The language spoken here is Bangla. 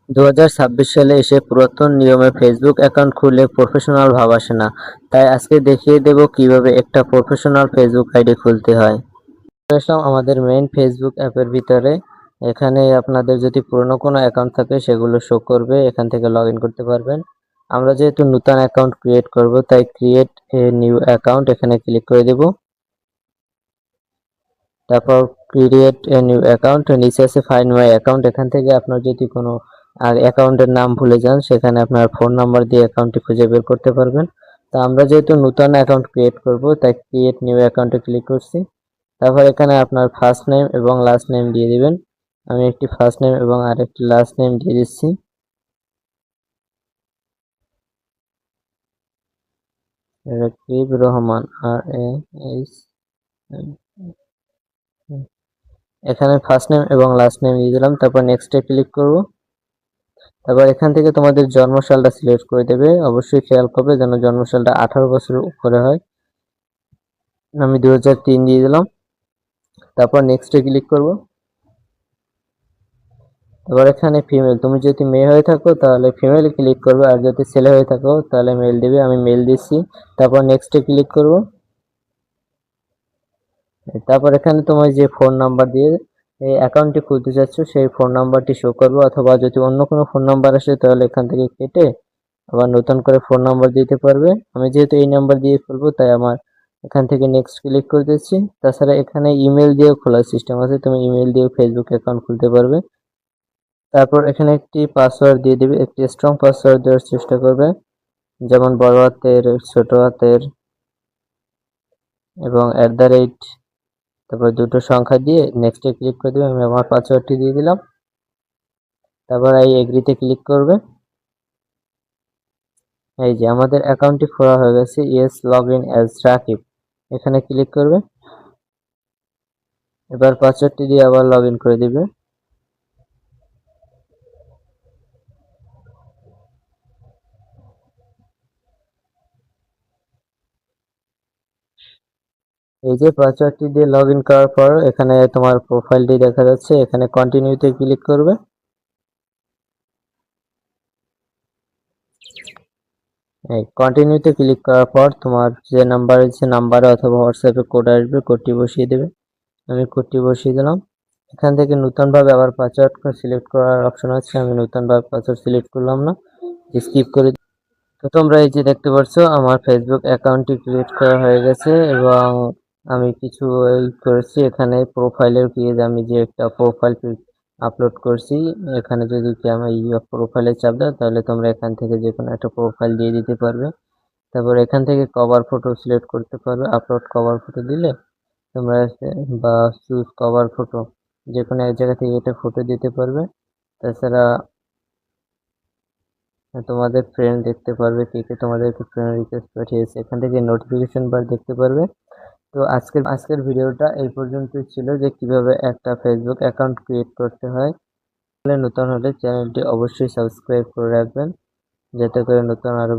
2026 সালে এসে পুরাতন নিয়মে ফেসবুক অ্যাকাউন্ট খুললে প্রফেশনাল ভাব আসে না। তাই আজকে দেখিয়ে দেব কিভাবে একটা প্রফেশনাল ফেসবুক আইডি খুলতে হয়। আসলাম আমাদের মেইন ফেসবুক অ্যাপের ভিতরে। এখানে আপনাদের যদি পুরনো কোনো অ্যাকাউন্ট থাকে সেগুলো শো করবে, এখান থেকে লগ ইন করতে পারবেন। আমরা যেহেতু নতুন অ্যাকাউন্ট ক্রিয়েট করব তাই ক্রিয়েট এ নিউ অ্যাকাউন্ট এখানে ক্লিক করে দেব। তারপর ক্রিয়েট এ নিউ অ্যাকাউন্ট, নিচে আছে ফাইন্ড মাই অ্যাকাউন্ট। এখান থেকে আপনার যদি কোনো অ্যাকাউন্টের নাম ভুলে যান সেখানে আপনার ফোন নাম্বার দিয়ে অ্যাকাউন্টটি খুঁজে বের করতে পারবেন। তো আমরা যেহেতু নতুন অ্যাকাউন্ট ক্রিয়েট করব তাই ক্রিয়েট নিউ অ্যাকাউন্টে ক্লিক করছি। তারপর এখানে আপনার ফার্স্ট নেম এবং লাস্ট নেম দিয়ে দিবেন। আমি একটি ফার্স্ট নেম এবং আরেকটি লাস্ট নেম দিয়ে দিচ্ছি। রাকিব রহমান, RAS। এখানে ফার্স্ট নেম এবং লাস্ট নেম দিয়ে দিলাম। তারপর নেক্সটে ক্লিক করব। তারপর এখান থেকে তোমাদের জন্মসালটা সিলেক্ট করে দেবে। অবশ্যই খেয়াল করবে যেন জন্মসালটা 18 বছরের উপরে হয়। আমি 2003 দিয়ে দিলাম। তারপর নেক্সটে ক্লিক করব। এবার এখানে ফিমেল, তুমি যদি মেয়ে হয়ে থাকো তাহলে ফিমেল ক্লিক করবে, আর যদি ছেলে হয়ে থাকো তাহলে মেল দিবে। আমি মেল দিচ্ছি। তারপর নেক্সটে ক্লিক করব। তারপর এখানে তোমার যে ফোন নাম্বার দিয়ে এই অ্যাকাউন্টটি খুলতে চাচ্ছ সেই ফোন নাম্বারটি শো করবো, অথবা যদি অন্য কোনো ফোন নাম্বার আসে তাহলে এখান থেকে কেটে আবার নতুন করে ফোন নাম্বার দিতে পারবে। আমি যেহেতু এই নাম্বার দিয়ে খুলবো তাই আমার এখান থেকে নেক্সট ক্লিক করে দিচ্ছি। তাছাড়া এখানে ইমেল দিয়েও খোলার সিস্টেম আছে, তুমি ইমেল দিয়েও ফেসবুক অ্যাকাউন্ট খুলতে পারবে। তারপর এখানে একটি পাসওয়ার্ড দিয়ে দিবে, একটি স্ট্রং পাসওয়ার্ড দেওয়ার চেষ্টা করবে, যেমন বড় হাতের, ছোট হাতের এবং @ তারপর দুটো সংখ্যা দিয়ে নেক্সটে ক্লিক করে দেবে। আমি আমার পাসওয়ার্ডটি দিয়ে দিলাম। তারপর এই এগ্রিতে ক্লিক করবে। এই যে আমাদের অ্যাকাউন্টটি খোলা হয়ে গেছে। Yes log in as Rakib, এখানে ক্লিক করবে। এবার পাসওয়ার্ডটি দিয়ে আবার লগ ইন করে দিবে। এই যে পাসওয়ার্ডটি দিয়ে লগ ইন করার পর এখানে তোমার প্রোফাইলটি দেখা যাচ্ছে, এখানে কন্টিনিউতে ক্লিক করবে। এই কন্টিনিউতে ক্লিক করার পর তোমার যে নাম্বার আছে নাম্বারে অথবা হোয়াটসঅ্যাপে কোড আসবে, কোডটি বসিয়ে দেবে। আমি কোডটি বসিয়ে দিলাম। এখান থেকে নতুনভাবে আবার পাসওয়ার্ড সিলেক্ট করার অপশন আছে, আমি নতুনভাবে পাসওয়ার্ড সিলেক্ট করলাম না, স্কিপ করে। তো তোমরা এই যে দেখতে পাচ্ছ আমার ফেসবুক অ্যাকাউন্টটি ক্রিয়েট করা হয়ে গেছে এবং আমি কিছু করেছি। এখানে প্রোফাইলের পেজ, আমি যে একটা প্রোফাইল আপলোড করছি, এখানে যদি কি আমি প্রোফাইলে চাপ দাও তাহলে তোমরা এখান থেকে যে কোনো একটা প্রোফাইল দিয়ে দিতে পারবে। তারপর এখান থেকে কভার ফটো সিলেক্ট করতে পারবে, আপলোড কভার ফটো দিলে তোমরা বা চুজ কভার ফটো যে কোনো এক জায়গা থেকে এটা ফটো দিতে পারবে। তাছাড়া তোমাদের ফ্রেন্ড দেখতে পারবে কে কে তোমাদেরকে ফ্রেন্ড রিকোয়েস্ট পাঠিয়েছে, এখান থেকে নোটিফিকেশন বার দেখতে পারবে। তো আজকের ভিডিওটা এই পর্যন্তই ছিল, যে কিভাবে একটা ফেসবুক অ্যাকাউন্ট ক্রিয়েট করতে হয়। নতুন হলে চ্যানেলটি অবশ্যই সাবস্ক্রাইব করে রাখবেন, যাতে করে নতুন আরো